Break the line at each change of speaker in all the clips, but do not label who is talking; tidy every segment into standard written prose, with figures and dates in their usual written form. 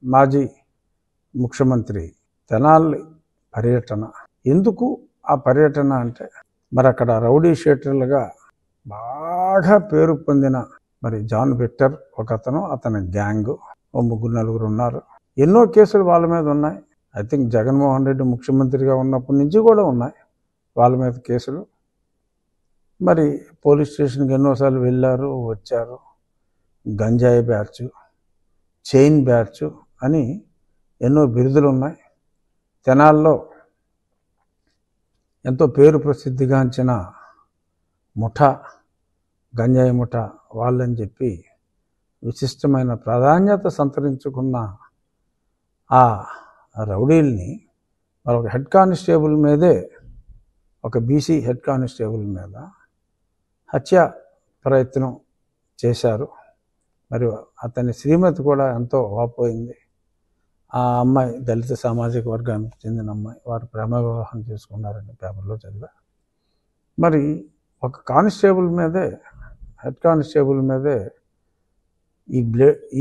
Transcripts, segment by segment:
మాజీ ముఖ్యమంత్రి తెనాలి పర్యటన. ఎందుకు ఆ పర్యటన అంటే, మరి అక్కడ రౌడీ షీటర్లుగా బాగా పేరు పొందిన మరి జాన్ విక్టర్ ఒక అతను, అతని గ్యాంగ్, ఓ 3-4 ఉన్నారు. ఎన్నో కేసులు వాళ్ళ మీద ఉన్నాయి. ఐ థింక్ జగన్మోహన్ రెడ్డి ముఖ్యమంత్రిగా ఉన్నప్పటి నుంచి కూడా ఉన్నాయి వాళ్ళ మీద కేసులు. మరి పోలీస్ స్టేషన్కి ఎన్నోసార్లు వెళ్ళారు, వచ్చారు. గంజాయి బ్యాచ్, చైన్ బ్యాచ్ అని ఎన్నో బిరుదులు ఉన్నాయి. తెనాల్లో ఎంతో పేరు ప్రసిద్ధిగాంచిన ముఠా, గంజాయి ముఠా వాళ్ళని చెప్పి విశిష్టమైన ప్రాధాన్యత సంతరించుకున్న ఆ రౌడీల్ని వాళ్ళొక హెడ్ కానిస్టేబుల్ మీదే, ఒక బీసీ హెడ్ కానిస్టేబుల్ మీద హత్య ప్రయత్నం చేశారు. మరి అతని శ్రీమతి కూడా ఎంతో వాపోయింది. ఆ అమ్మాయి దళిత సామాజిక వర్గానికి చెందిన అమ్మాయి. వారు ప్రేమ వివాహం చేసుకున్నారని పేపర్లో చదివా. మరి ఒక కానిస్టేబుల్ మీదే, హెడ్ కానిస్టేబుల్ మీదే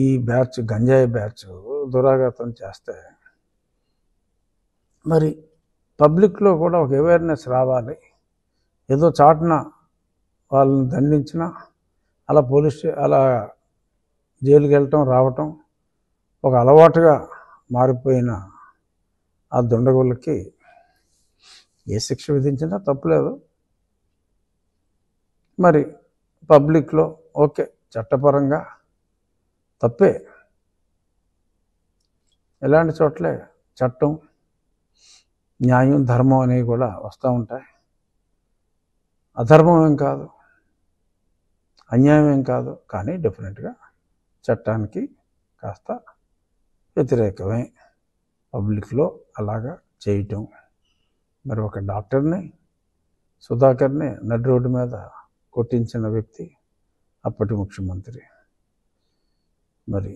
ఈ బ్యాచ్, గంజాయి బ్యాచ్ దురాఘాతం చేస్తే మరి పబ్లిక్లో కూడా ఒక అవేర్నెస్ రావాలి. ఏదో చాటున వాళ్ళని దండించిన అలా అలా జైలుకి వెళ్ళటం రావటం ఒక అలవాటుగా మారిపోయిన ఆ దుండగులకి ఏ శిక్ష విధించినా తప్పులేదు. మరి పబ్లిక్లో ఓకే, చట్టపరంగా తప్పే. ఇలాంటి చోట్లే చట్టం, న్యాయం, ధర్మం అనేవి కూడా వస్తూ ఉంటాయి. అధర్మం ఏం కాదు, అన్యాయం ఏం కాదు, కానీ డెఫినెట్గా చట్టానికి కాస్త వ్యతిరేకమే పబ్లిక్లో అలాగా చేయటం. మరి ఒక డాక్టర్ని, సుధాకర్ని నడి రోడ్డు మీద కొట్టించిన వ్యక్తి అప్పటి ముఖ్యమంత్రి. మరి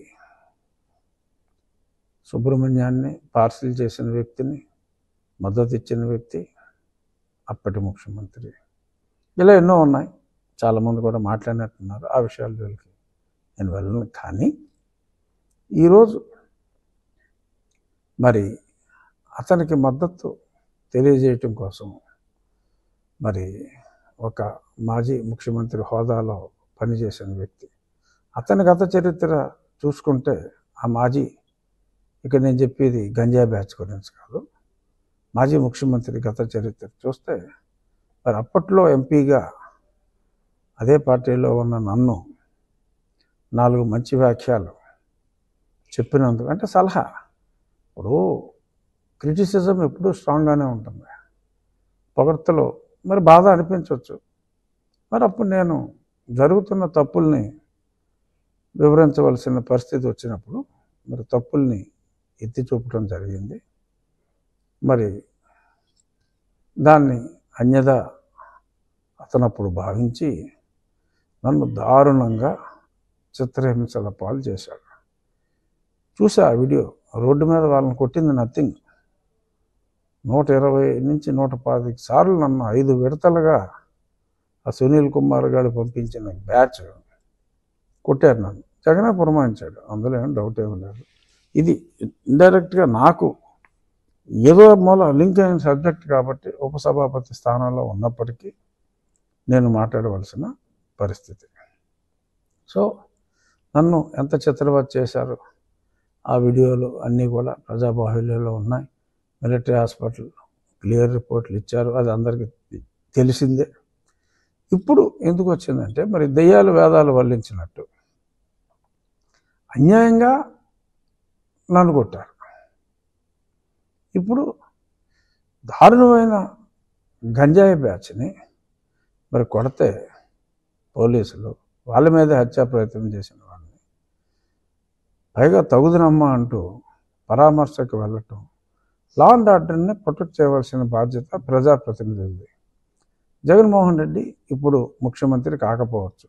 సుబ్రహ్మణ్యాన్ని పార్సిల్ చేసిన వ్యక్తిని మద్దతు ఇచ్చిన వ్యక్తి అప్పటి ముఖ్యమంత్రి. ఇలా ఎన్నో ఉన్నాయి. చాలామంది కూడా మాట్లాడినట్టున్నారు. ఆ విషయాల జోలికి నేను వెళ్ళను. కానీ ఈరోజు మరి అతనికి మద్దతు తెలియజేయటం కోసం మరి ఒక మాజీ ముఖ్యమంత్రి హోదాలో పనిచేసిన వ్యక్తి, అతని గత చరిత్ర చూసుకుంటే, ఆ మాజీ, ఇక్కడ నేను చెప్పేది గంజాయి బ్యాచ్ గురించి కాదు, మాజీ ముఖ్యమంత్రి గత చరిత్ర చూస్తే, మరి అప్పట్లో ఎంపీగా అదే పార్టీలో ఉన్న నన్ను 4 మంచి వ్యాఖ్యలు చెప్పినందుకు, అంటే సలహా, ఇప్పుడు క్రిటిసిజం ఎప్పుడూ స్ట్రాంగ్గానే ఉంటుంది, పొగడ్తలో మరి బాధ అనిపించవచ్చు. మరి అప్పుడు నేను జరుగుతున్న తప్పుల్ని వివరించవలసిన పరిస్థితి వచ్చినప్పుడు మరి తప్పుల్ని ఎత్తి చూపడం జరిగింది. మరి దాన్ని అన్యథా అతనప్పుడు భావించి నన్ను దారుణంగా చిత్రహింసల పాలు చేశాడు. చూసా ఆ వీడియో. రోడ్డు మీద వాళ్ళని కొట్టింది నథింగ్. 120 నుంచి 125 సార్లు నన్ను 5 విడతలుగా ఆ సునీల్ కుమార్ గారు పంపించిన బ్యాచ్ కొట్టారు. నన్ను జగనే పురమాయించాడు, అందులో ఏం డౌట్ ఏమి లేదు. ఇది ఇండైరెక్ట్గా నాకు ఏదో మూల లింక్ అయిన సబ్జెక్ట్ కాబట్టి ఉపసభాపతి స్థానంలో ఉన్నప్పటికీ నేను మాట్లాడవలసిన పరిస్థితి. సో నన్ను ఎంత చిత్రవధ చేశారు ఆ వీడియోలు అన్నీ కూడా ప్రజాబాహుల్యంలో ఉన్నాయి. మిలిటరీ హాస్పిటల్ క్లియర్ రిపోర్ట్లు ఇచ్చారు, అది అందరికీ తెలిసిందే. ఇప్పుడు ఎందుకు వచ్చిందంటే, మరి దెయ్యాలు వేదాలు వల్లించినట్టు అన్యాయంగా నన్ను కొట్టారు. ఇప్పుడు దారుణమైన గంజాయి బ్యాచ్ని మరి కొడితే పోలీసులు వాళ్ళ మీదే హత్యా ప్రయత్నం చేసిన వాళ్ళని పైగా తగుదనమ్మా అంటూ పరామర్శకు వెళ్ళటం, లా అండ్ ఆర్డర్ని ప్రొటెక్ట్ చేయవలసిన బాధ్యత ప్రజాప్రతినిధులది. జగన్మోహన్ రెడ్డి ఇప్పుడు ముఖ్యమంత్రి కాకపోవచ్చు,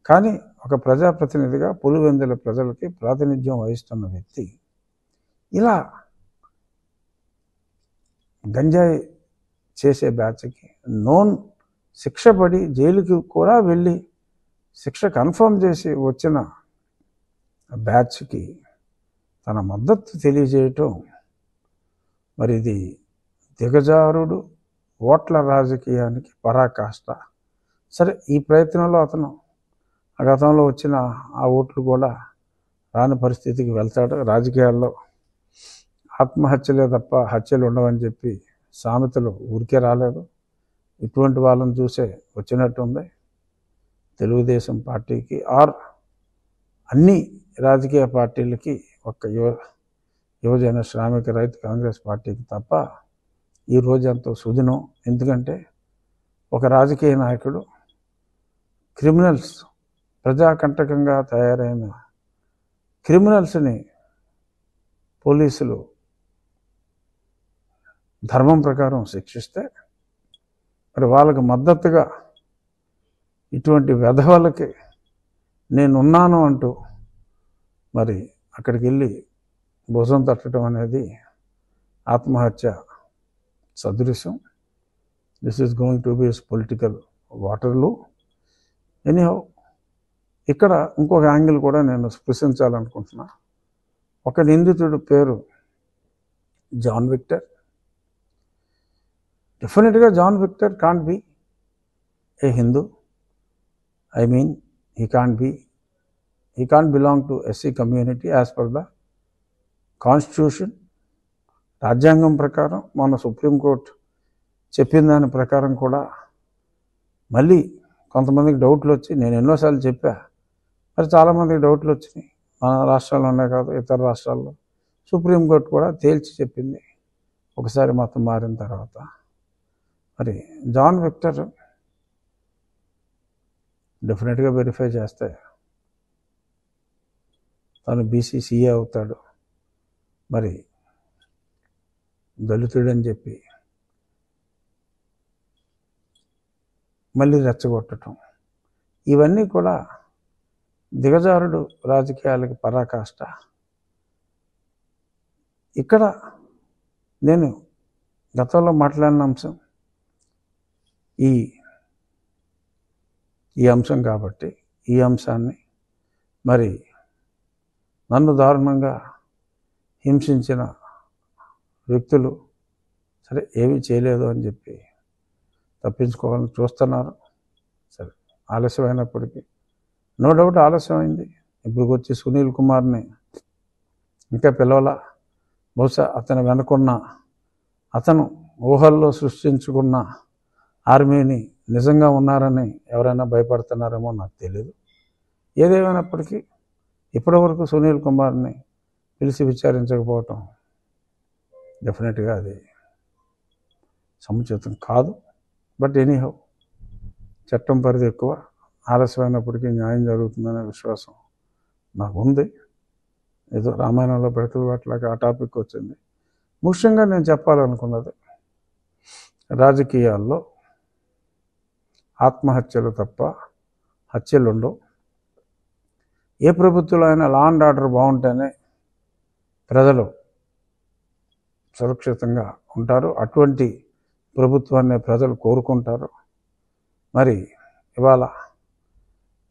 కానీ ఒక ప్రజాప్రతినిధిగా పులివెందుల ప్రజలకి ప్రాతినిధ్యం వహిస్తున్న వ్యక్తి ఇలా గంజాయి చేసే బ్యాచ్కి నోన్ శిక్ష పడి జైలుకి కూడా వెళ్ళి శిక్ష కన్ఫర్మ్ చేసి వచ్చిన బ్యాచ్కి తన మద్దతు తెలియజేయటం, మరి ఇది దిగజారుడు ఓట్ల రాజకీయానికి పరాకాష్ట. సరే, ఈ ప్రయత్నంలో అతను ఆ గతంలో వచ్చిన ఆ ఓట్లు కూడా రాని పరిస్థితికి వెళ్తాడు. రాజకీయాల్లో ఆత్మహత్యలే తప్ప హత్యలు ఉండవని చెప్పి సామెతలు ఊరికే రాలేదు. ఇటువంటి వాళ్ళని చూసే వచ్చినట్టుంది తెలుగుదేశం పార్టీకి, ఆర్ అన్ని రాజకీయ పార్టీలకి, ఒక్క యువజన శ్రామిక రైతు కాంగ్రెస్ పార్టీకి తప్ప ఈ రోజు ఎంతో సుదినం. ఎందుకంటే ఒక రాజకీయ నాయకుడు క్రిమినల్స్, ప్రజాకంటకంగా తయారైన క్రిమినల్స్ని పోలీసులు ధర్మం ప్రకారం శిక్షిస్తే, మరి వాళ్ళకి మద్దతుగా ఇటువంటి వెధవలకి నేనున్నాను అంటూ మరి అక్కడికి వెళ్ళి భుజం తట్టడం అనేది ఆత్మహత్య సదృశ్యం. This is going to be political Waterloo. Anyhow, ఇక్కడ ఇంకొక యాంగిల్ కూడా నేను స్పృశించాలనుకుంటున్నా. ఒక నిందితుడు పేరు జాన్ విక్టర్. డెఫినెట్గా John Victor can't be a Hindu. I mean he can't belong to SC community as per the constitution. రాజ్యాంగం ప్రకారం, మన సుప్రీంకోర్టు చెప్పిన దాని ప్రకారం కూడా మళ్ళీ కొంతమందికి డౌట్లు వచ్చి, నేను ఎన్నోసార్లు చెప్పా, మరి చాలామందికి డౌట్లు వచ్చినాయి. మన రాష్ట్రాల్లోనే కాదు, ఇతర రాష్ట్రాల్లో సుప్రీంకోర్టు కూడా తేల్చి చెప్పింది ఒకసారి మతం మారిన తర్వాత. మరి జాన్ విక్టర్ డెఫినెట్గా వెరిఫై చేస్తే తను బీసీసీఏ అవుతాడు. మరి దళితుడని చెప్పి మళ్ళీ రెచ్చగొట్టడం, ఇవన్నీ కూడా దిగజారుడు రాజకీయాలకి పరాకాష్ట. ఇక్కడ నేను గతంలో మాట్లాడిన అంశం ఈ అంశం కాబట్టి, ఈ అంశాన్ని మరి నన్ను దారుణంగా హింసించిన వ్యక్తులు సరే ఏమీ చేయలేదు అని చెప్పి తప్పించుకోవాలని చూస్తున్నారు. సరే, ఆలస్యమైనప్పటికీ, నో డౌట్ ఆలస్యమైంది. ఇప్పుడు వచ్చి సునీల్ కుమార్ని ఇంకా పిలవలా. బహుశా అతను వెనుకున్న, అతను ఊహల్లో సృష్టించుకున్న ఆర్మీని నిజంగా ఉన్నారని ఎవరైనా భయపడుతున్నారేమో నాకు తెలియదు. ఏదేమైనప్పటికీ ఇప్పటివరకు సునీల్ కుమార్ని పిలిచి విచారించకపోవటం డెఫినెట్గా అది సముచితం కాదు. బట్ ఎనీహౌ, చట్టం పరిధి ఎక్కువ, ఆలస్యమైనప్పటికీ న్యాయం జరుగుతుందనే విశ్వాసం నాకు ఉంది. ఏదో రామాయణంలో పిడకలు పట్లాగా ఆ టాపిక్ వచ్చింది. ముఖ్యంగా నేను చెప్పాలనుకున్నది, రాజకీయాల్లో ఆత్మహత్యలు తప్ప హత్యలు ఉండవు. ఏ ప్రభుత్వంలో అయినా లా అండ్ ఆర్డర్ బాగుంటేనే ప్రజలు సురక్షితంగా ఉంటారు. అటువంటి ప్రభుత్వాన్ని ప్రజలు కోరుకుంటారు. మరి ఇవాళ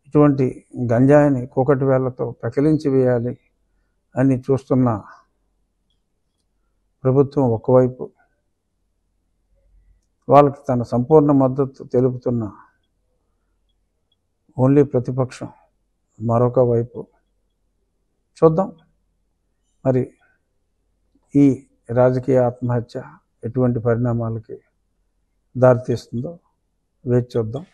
ఇటువంటి గంజాయిని కూకటి వేళ్లతో పెకిలించి వేయాలి అని చూస్తున్న ప్రభుత్వం ఒకవైపు, వాళ్ళకి తన సంపూర్ణ మద్దతు తెలుపుతున్న ఓన్లీ ప్రతిపక్షం మరొక వైపు. చూద్దాం మరి ఈ రాజకీయ ఆత్మహత్య ఎటువంటి పరిణామాలకి దారితీస్తుందో వేచి చూద్దాం.